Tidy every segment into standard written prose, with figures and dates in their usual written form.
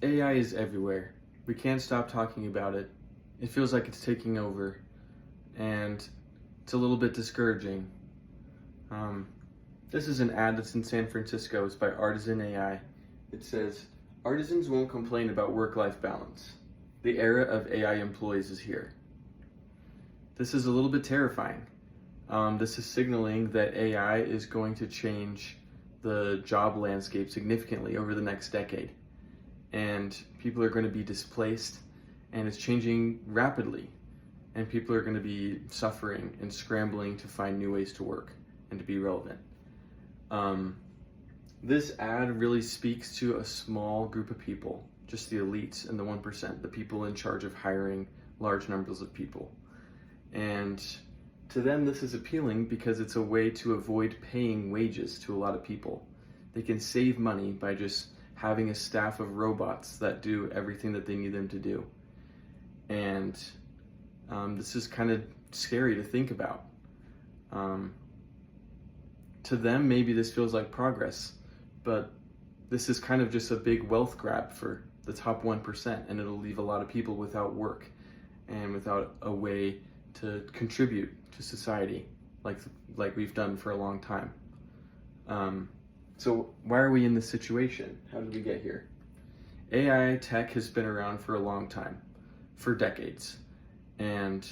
AI is everywhere. We can't stop talking about it. It feels like it's taking over, and it's a little bit discouraging. Um, this is an ad that's in San Francisco. It's by Artisan AI. It says, "Artisans won't complain about work-life balance. The era of AI employees is here." This is a little bit terrifying. This is signaling that AI is going to change the job landscape significantly over the next decade. And people are going to be displaced, and it's changing rapidly. And people are going to be suffering and scrambling to find new ways to work and to be relevant. This ad really speaks to a small group of people, just the elites and the 1%, the people in charge of hiring large numbers of people. And to them, this is appealing because it's a way to avoid paying wages to a lot of people. They can save money by just having a staff of robots that do everything that they need them to do. And this is kind of scary to think about. To them, maybe this feels like progress, but this is kind of just a big wealth grab for the top 1%, and it'll leave a lot of people without work and without a way to contribute to society like we've done for a long time. So why are we in this situation? How did we get here? AI tech has been around for a long time, for decades, and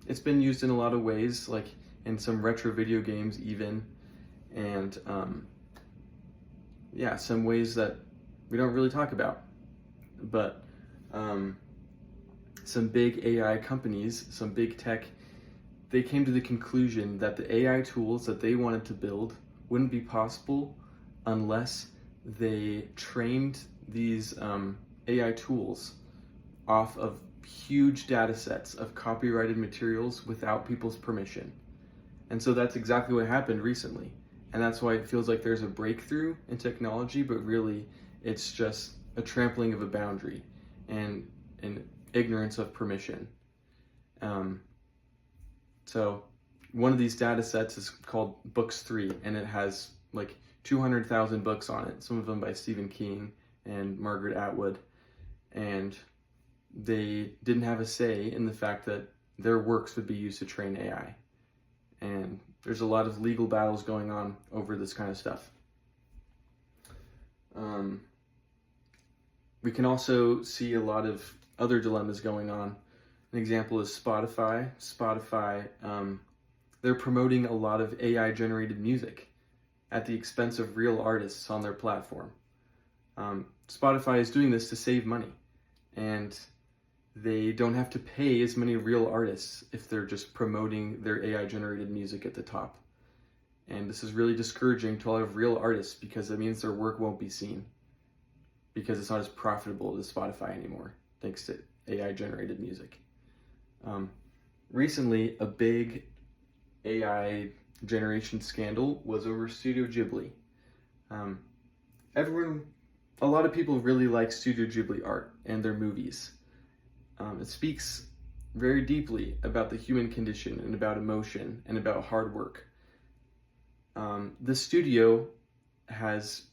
it's been used in a lot of ways, like in some retro video games even, and some ways that we don't really talk about. But some big AI companies, some big tech, they came to the conclusion that the AI tools that they wanted to build wouldn't be possible unless they trained these AI tools off of huge data sets of copyrighted materials without people's permission. And so that's exactly what happened recently. And that's why it feels like there's a breakthrough in technology, but really it's just a trampling of a boundary and an ignorance of permission. So one of these data sets is called Books 3, and it has like 200,000 books on it, some of them by Stephen King and Margaret Atwood. And they didn't have a say in the fact that their works would be used to train AI. And there's a lot of legal battles going on over this kind of stuff. We can also see a lot of other dilemmas going on. An example is Spotify. They're promoting a lot of AI-generated music at the expense of real artists on their platform. Spotify is doing this to save money, and they don't have to pay as many real artists if they're just promoting their AI-generated music at the top. And this is really discouraging to a lot of real artists because it means their work won't be seen, because it's not as profitable to Spotify anymore, thanks to AI-generated music. Recently, a big AI generation scandal was over Studio Ghibli. A lot of people really like Studio Ghibli art and their movies. It speaks very deeply about the human condition and about emotion and about hard work. The studio has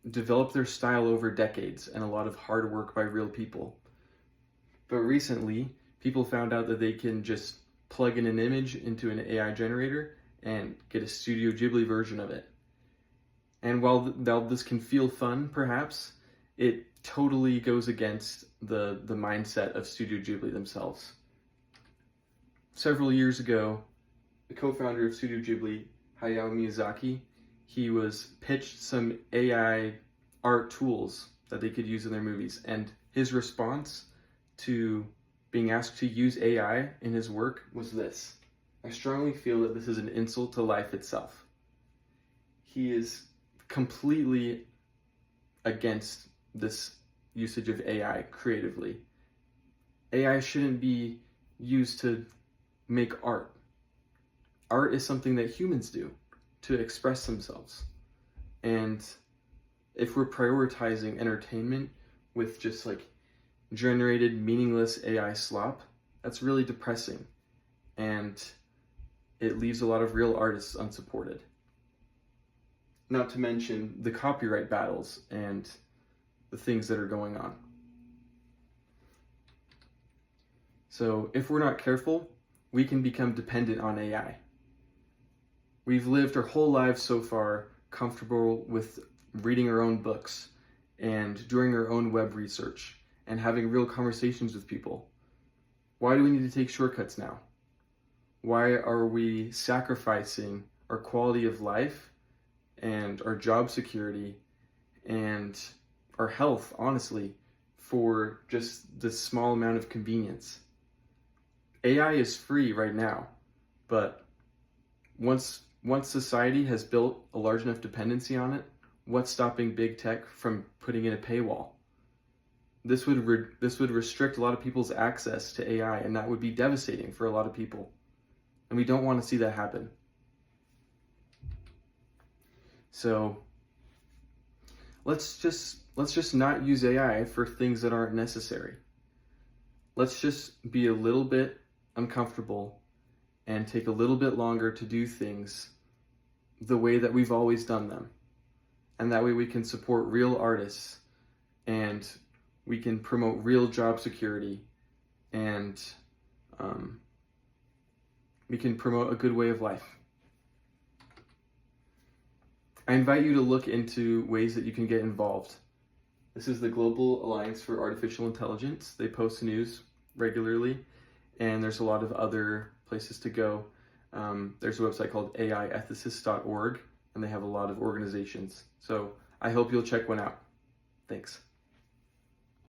developed their style over decades and a lot of hard work by real people. But recently, people found out that they can just plug in an image into an AI generator and get a Studio Ghibli version of it. And while this can feel fun, perhaps, it totally goes against the mindset of Studio Ghibli themselves. Several years ago, the co-founder of Studio Ghibli, Hayao Miyazaki, he was pitched some AI art tools that they could use in their movies. And his response to being asked to use AI in his work was this: "I strongly feel that this is an insult to life itself." He is completely against this usage of AI creatively. AI shouldn't be used to make art. Art is something that humans do to express themselves. And if we're prioritizing entertainment with just like generated meaningless AI slop, that's really depressing. And it leaves a lot of real artists unsupported. Not to mention the copyright battles and the things that are going on. So if we're not careful, we can become dependent on AI. We've lived our whole lives so far comfortable with reading our own books and doing our own web research and having real conversations with people. Why do we need to take shortcuts now? Why are we sacrificing our quality of life and our job security and our health, honestly, for just this small amount of convenience? AI is free right now, but once society has built a large enough dependency on it, what's stopping big tech from putting in a paywall? This would restrict a lot of people's access to AI, and that would be devastating for a lot of people. And we don't want to see that happen. So let's just not use AI for things that aren't necessary. Let's just be a little bit uncomfortable and take a little bit longer to do things the way that we've always done them. And that way we can support real artists, and we can promote real job security, and we can promote a good way of life. I invite you to look into ways that you can get involved. This is the Global Alliance for Artificial Intelligence. They post news regularly, and there's a lot of other places to go. There's a website called aiethicist.org, and they have a lot of organizations. So I hope you'll check one out. Thanks.